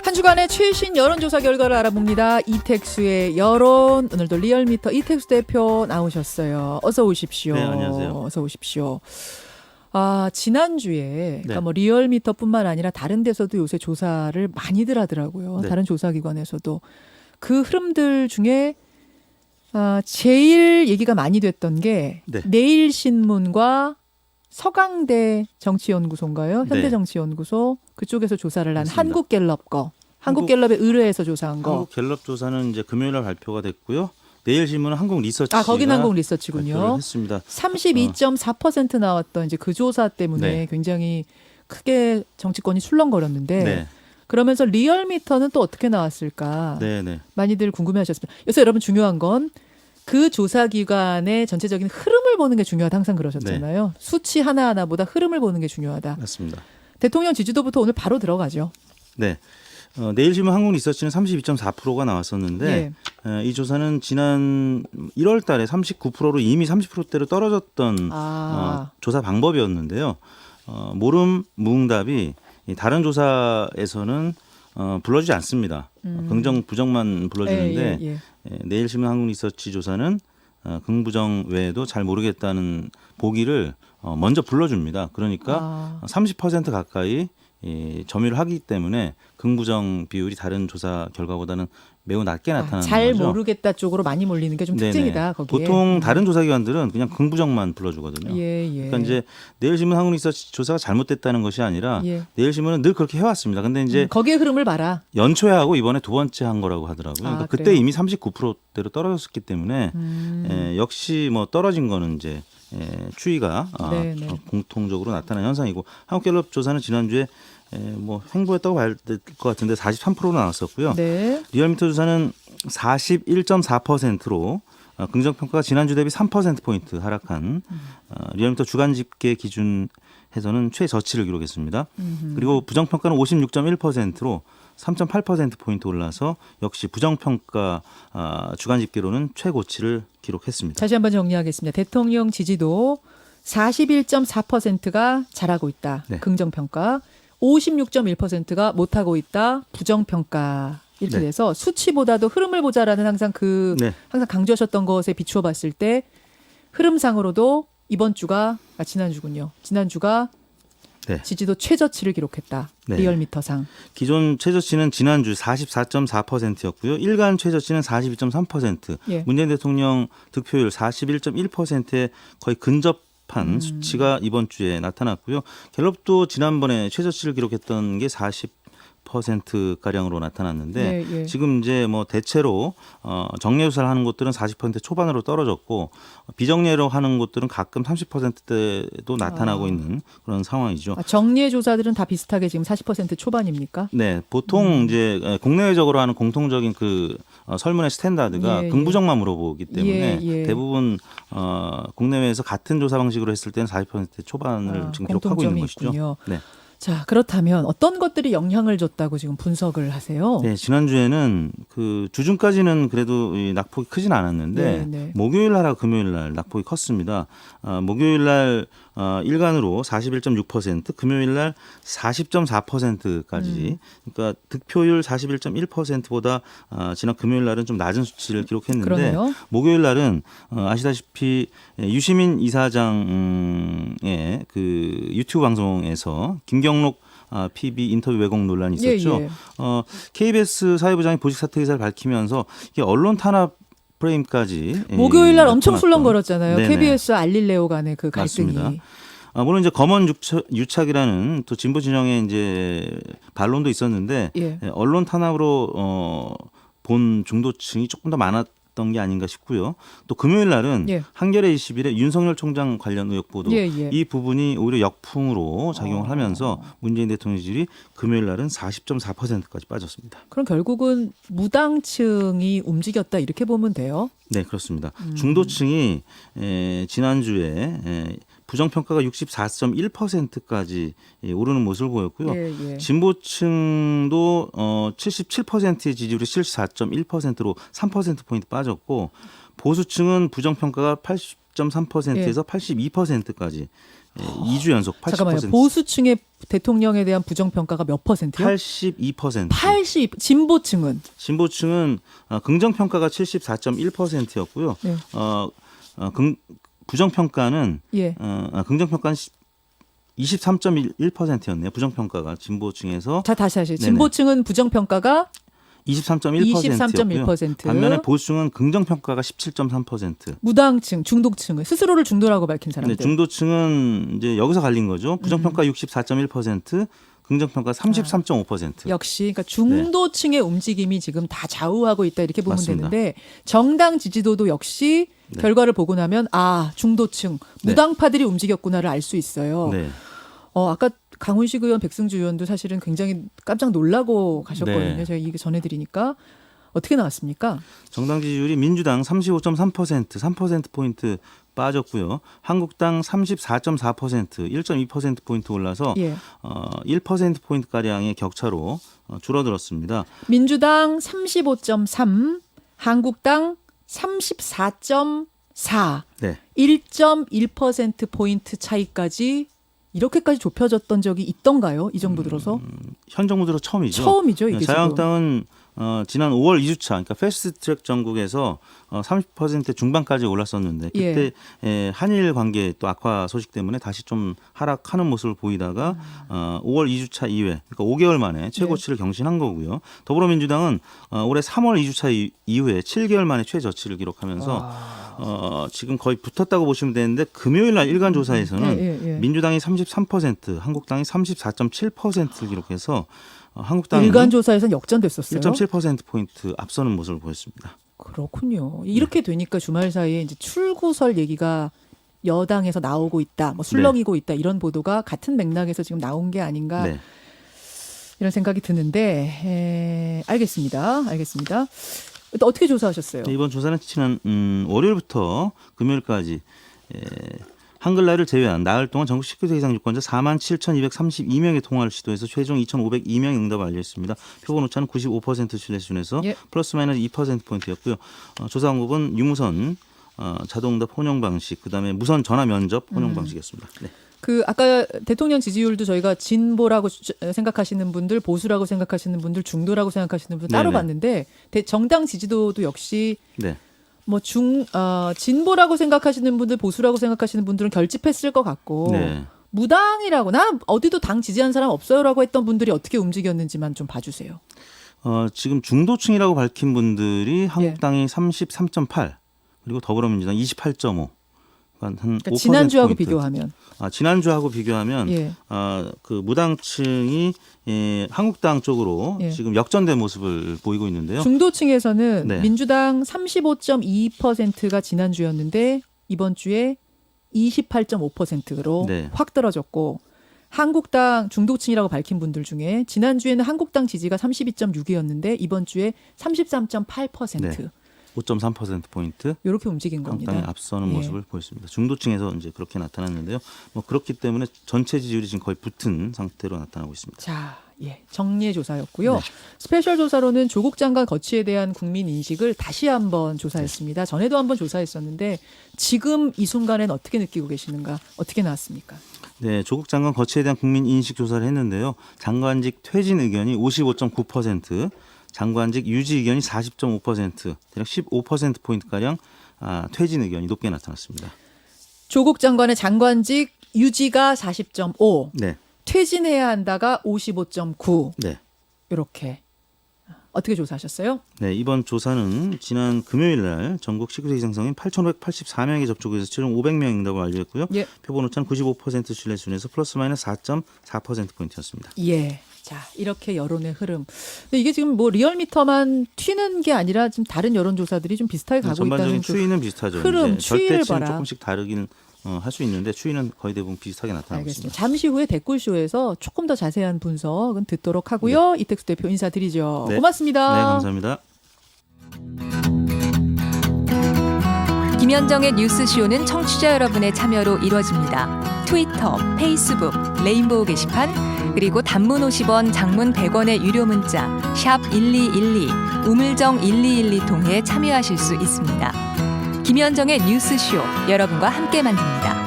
한 주간의 최신 여론조사 결과를 알아봅니다. 이택수의 여론. 오늘도 리얼미터 이택수 대표 나오셨어요. 어서 오십시오. 네, 안녕하세요. 어서 오십시오. 지난주에 네. 그러니까 뭐 리얼미터뿐만 아니라 다른 데서도 요새 조사를 많이들 하더라고요. 네. 다른 조사기관에서도. 그 흐름들 중에 제일 얘기가 많이 됐던 게 네. 내일신문과 서강대 정치연구소인가요? 네. 현대정치연구소 그쪽에서 조사를 한 맞습니다. 한국갤럽 거. 한국갤럽에 의뢰해서 조사한 거. 한국갤럽 조사는 이제 금요일날 발표가 됐고요. 내일신문은 한국리서치가 거긴 발표를 한국리서치군요. 했습니다. 32.4% 나왔던 이제 그 조사 때문에 네. 굉장히 크게 정치권이 술렁거렸는데 네, 그러면서 리얼미터는 또 어떻게 나왔을까? 네, 네, 많이들 궁금해하셨습니다. 그래서 여러분 중요한 건 그 조사기관의 전체적인 흐름을 보는 게 중요하다 항상 그러셨잖아요. 수치 하나하나보다 흐름을 보는 게 중요하다. 맞습니다. 대통령 지지도부터 오늘 바로 들어가죠. 네, 내일신문 한국리서치는 32.4%가 나왔었는데 이 조사는 지난 1월달에 39%로 이미 30%대로 떨어졌던 조사 방법이었는데요. 모름 무응답이 다른 조사에서는 불러주지 않습니다. 긍정 부정만 불러주는데 내일신문 한국리서치 조사는 긍부정 외에도 잘 모르겠다는 보기를 먼저 불러줍니다. 그러니까 30% 가까이 점유를 하기 때문에 긍부정 비율이 다른 조사 결과보다는 매우 낮게 나타나는 잘 거죠. 모르겠다 쪽으로 많이 몰리는 게 좀 특징이다. 거기에. 보통 다른 조사기관들은 그냥 긍부정만 불러주거든요. 그러니까 이제 내일신문 한국리서치 조사가 잘못됐다는 것이 아니라 내일신문은 늘 그렇게 해왔습니다. 근데 이제 거기에 흐름을 봐라. 연초에 하고 이번에 두 번째 한 거라고 하더라고요. 그러니까 그때 그래요? 이미 39%대로 떨어졌기 때문에 역시 뭐 떨어진 거는 이제 추이가 공통적으로 나타난 현상이고 한국갤럽 조사는 지난주에 뭐 횡보했다고 봐야 될 것 같은데 43%로 나왔었고요. 리얼미터 조사는 41.4%로 긍정평가가 지난주 대비 3%포인트 하락한 리얼미터 주간 집계 기준에서는 최저치를 기록했습니다. 그리고 부정평가는 56.1%로 3.8%포인트 올라서 역시 부정평가 주간 집계로는 최고치를 기록했습니다. 다시 한번 정리하겠습니다. 대통령 지지도 41.4%가 잘하고 있다. 긍정평가. 56.1%가 못하고 있다. 부정평가. 이렇게 돼서 수치보다도 흐름을 보자라는 항상 항상 강조하셨던 것에 비추어 봤을 때 흐름상으로도 이번 주가 지난주군요. 지난주가 지지도 최저치를 기록했다. 리얼미터상. 기존 최저치는 지난주 44.4%였고요. 일간 최저치는 42.3%. 문재인 대통령 득표율 41.1%에 거의 근접한 수치가 이번 주에 나타났고요. 갤럽도 지난번에 최저치를 기록했던 게 40%가량으로 나타났는데 지금 이제 뭐 대체로 정례조사를 하는 곳들은 40% 초반으로 떨어졌고 비정례로 하는 곳들은 가끔 30%대도 나타나고 있는 그런 상황이죠. 정례조사들은 다 비슷하게 지금 40% 초반입니까? 네, 보통 이제 국내외적으로 하는 공통적인 그 설문의 스탠다드가 긍부정만 물어보기 때문에 대부분 국내외에서 같은 조사 방식으로 했을 때는 40% 초반을 지금 기록하고 있는 것이죠. 자, 그렇다면 어떤 것들이 영향을 줬다고 지금 분석을 하세요? 네, 지난주에는 그 주중까지는 그래도 이 낙폭이 크진 않았는데 목요일 날하고 금요일 날 낙폭이 컸습니다. 목요일 날 일간으로 41.6%, 금요일 날 40.4%까지. 그러니까 득표율 41.1%보다 지난 금요일 날은 좀 낮은 수치를 기록했는데 목요일 날은 아시다시피 유시민 이사장의 그 유튜브 방송에서 김경록 PB 인터뷰 왜곡 논란이 있었죠. KBS 사회부장이 보직 사퇴 의사를 밝히면서 이게 언론 탄압 프레임까지 목요일 날 엄청 술렁거렸잖아요. KBS 알릴레오 간의 그 갈등이. 맞습니다. 물론 이제 검언 유착이라는 또 진보 진영의 이제 반론도 있었는데 언론 탄압으로 본 중도층이 조금 더 많았던 게 아닌가 싶고요. 또 금요일 날은 한겨레 21에 윤석열 총장 관련 의혹 보도 이 부분이 오히려 역풍으로 작용을 하면서 문재인 대통령 지지율이 금요일 날은 40.4%까지 빠졌습니다. 그럼 결국은 무당층이 움직였다 이렇게 보면 돼요? 네, 그렇습니다. 중도층이 지난주에 부정평가가 64.1%까지 오르는 모습을 보였고요. 진보층도 77%의 지지율이 74.1%로 3%포인트 빠졌고 보수층은 부정평가가 80.3%에서 82%까지 2주 연속 80%. 잠깐만요. 보수층의 대통령에 대한 부정평가가 몇 퍼센트요? 82%. 진보층은? 진보층은 긍정평가가 74.1%였고요. 네. 부정평가는 예. 긍정평가는 23.1%였네요. 부정평가가 진보층에서. 자, 다시 하시죠. 진보층은 부정평가가 23.1%였고요. 23.1%. 반면에 보수층은 긍정평가가 17.3%. 무당층, 중도층은 스스로를 중도라고 밝힌 사람들. 네, 중도층은 이제 여기서 갈린 거죠. 부정평가 64.1%, 긍정평가 33.5%. 역시 그러니까 중도층의 움직임이 지금 다 좌우하고 있다 이렇게 보면 맞습니다. 되는데 정당 지지도도 역시 결과를 보고 나면 중도층, 무당파들이 움직였구나를 알 수 있어요. 네. 아까 강훈식 의원, 백승주 의원도 사실은 굉장히 깜짝 놀라고 가셨거든요. 제가 이게 전해드리니까. 어떻게 나왔습니까? 정당 지지율이 민주당 35.3%, 3%포인트 빠졌고요. 한국당 34.4%, 1.2%포인트 올라서 1%포인트가량의 격차로 줄어들었습니다. 민주당 35.3, 한국당 34.4, 네. 1.1%포인트 차이까지 이렇게까지 좁혀졌던 적이 있던가요? 이 정부 들어서? 현 정부 들어 처음이죠. 처음이죠, 이게 자유한국당은 지난 5월 2주차, 그러니까 패스트트랙 전국에서 30% 중반까지 올랐었는데 그때 한일 관계 또 악화 소식 때문에 다시 좀 하락하는 모습을 보이다가 5월 2주차 이후에, 그러니까 5개월 만에 최고치를 경신한 거고요. 더불어민주당은 올해 3월 2주차 이후에 7개월 만에 최저치를 기록하면서 지금 거의 붙었다고 보시면 되는데 금요일 날 일간 조사에서는 민주당이 33%, 한국당이 34.7%를 기록해서 한국당이 일간 조사에서는 역전됐었어요. 1.7%포인트 앞서는 모습을 보였습니다. 그렇군요. 이렇게 되니까 주말 사이에 이제 출구설 얘기가 여당에서 나오고 있다, 뭐 술렁이고 있다 이런 보도가 같은 맥락에서 지금 나온 게 아닌가 이런 생각이 드는데 알겠습니다. 또 어떻게 조사하셨어요? 이번 조사는 지난 월요일부터 금요일까지 한글날을 제외한 나흘 동안 전국 19세 이상 유권자 47,232명의 통화를 시도해서 최종 2,502명의 응답을 알렸습니다. 표본 오차는 95% 신뢰 수준에서 플러스 마이너스 2%포인트였고요. 조사 방법은 유무선 자동응답 혼용 방식, 그다음에 무선 전화 면접 혼용 방식이었습니다. 네. 아까 대통령 지지율도 저희가 진보라고 생각하시는 분들, 보수라고 생각하시는 분들, 중도라고 생각하시는 분들 따로 봤는데 정당 지지도도 역시 뭐 진보라고 생각하시는 분들, 보수라고 생각하시는 분들은 결집했을 것 같고 무당이라고 나 어디도 당 지지한 사람 없어요라고 했던 분들이 어떻게 움직였는지만 좀 봐주세요. 지금 중도층이라고 밝힌 분들이 한국당이 33.8 그리고 더불어민주당 28.5. 그러니까 지난주하고 비교하면 지난주하고 비교하면 그 무당층이 한국당 쪽으로 지금 역전된 모습을 보이고 있는데요. 중도층에서는 민주당 35.2%가 지난주였는데 이번 주에 28.5%로 확 떨어졌고, 한국당 중도층이라고 밝힌 분들 중에 지난주에는 한국당 지지가 32.6이었는데 이번 주에 33.8%. 5.3%포인트 이렇게 움직인 겁니다. 한국당이 앞서는 모습을 보였습니다. 중도층에서 이제 그렇게 나타났는데요. 뭐 그렇기 때문에 전체 지지율이 지금 거의 붙은 상태로 나타나고 있습니다. 자, 정리의 조사였고요. 스페셜 조사로는 조국 장관 거취에 대한 국민 인식을 다시 한번 조사했습니다. 전에도 한번 조사했었는데 지금 이 순간엔 어떻게 느끼고 계시는가? 어떻게 나왔습니까? 네, 조국 장관 거취에 대한 국민 인식 조사를 했는데요. 장관직 퇴진 의견이 55.9%, 장관직 유지 의견이 40.5%, 대략 15%포인트가량 퇴진 의견이 높게 나타났습니다. 조국 장관의 장관직 유지가 40.5, 퇴진해야 한다가 55.9, 이렇게. 어떻게 조사하셨어요? 네, 이번 조사는 지난 금요일 날 전국 19세 이상 성인 8,584명의 접촉에서 최종 500명 응답을 완료했고요. 표본 오차는 95% 신뢰 수준에서 플러스 마이너스 4.4%포인트였습니다. 자, 이렇게 여론의 흐름. 근데 이게 지금 뭐 리얼미터만 튀는 게 아니라 지금 다른 여론조사들이 좀 비슷하게 가고 있다는 전반적인 추이는 비슷하죠. 흐름, 추이를 절대치는 봐라. 조금씩 다르긴 할 수 있는데 추이는 거의 대부분 비슷하게 나타나고 있습니다. 잠시 후에 댓글쇼에서 조금 더 자세한 분석은 듣도록 하고요. 이택수 대표 인사드리죠. 고맙습니다. 네, 감사합니다. 김현정의 뉴스쇼는 청취자 여러분의 참여로 이루어집니다. 트위터, 페이스북, 레인보우 게시판, 그리고 단문 50원, 장문 100원의 유료 문자 샵 1212, 우물정 1212 통해 참여하실 수 있습니다. 김현정의 뉴스쇼, 여러분과 함께 만듭니다.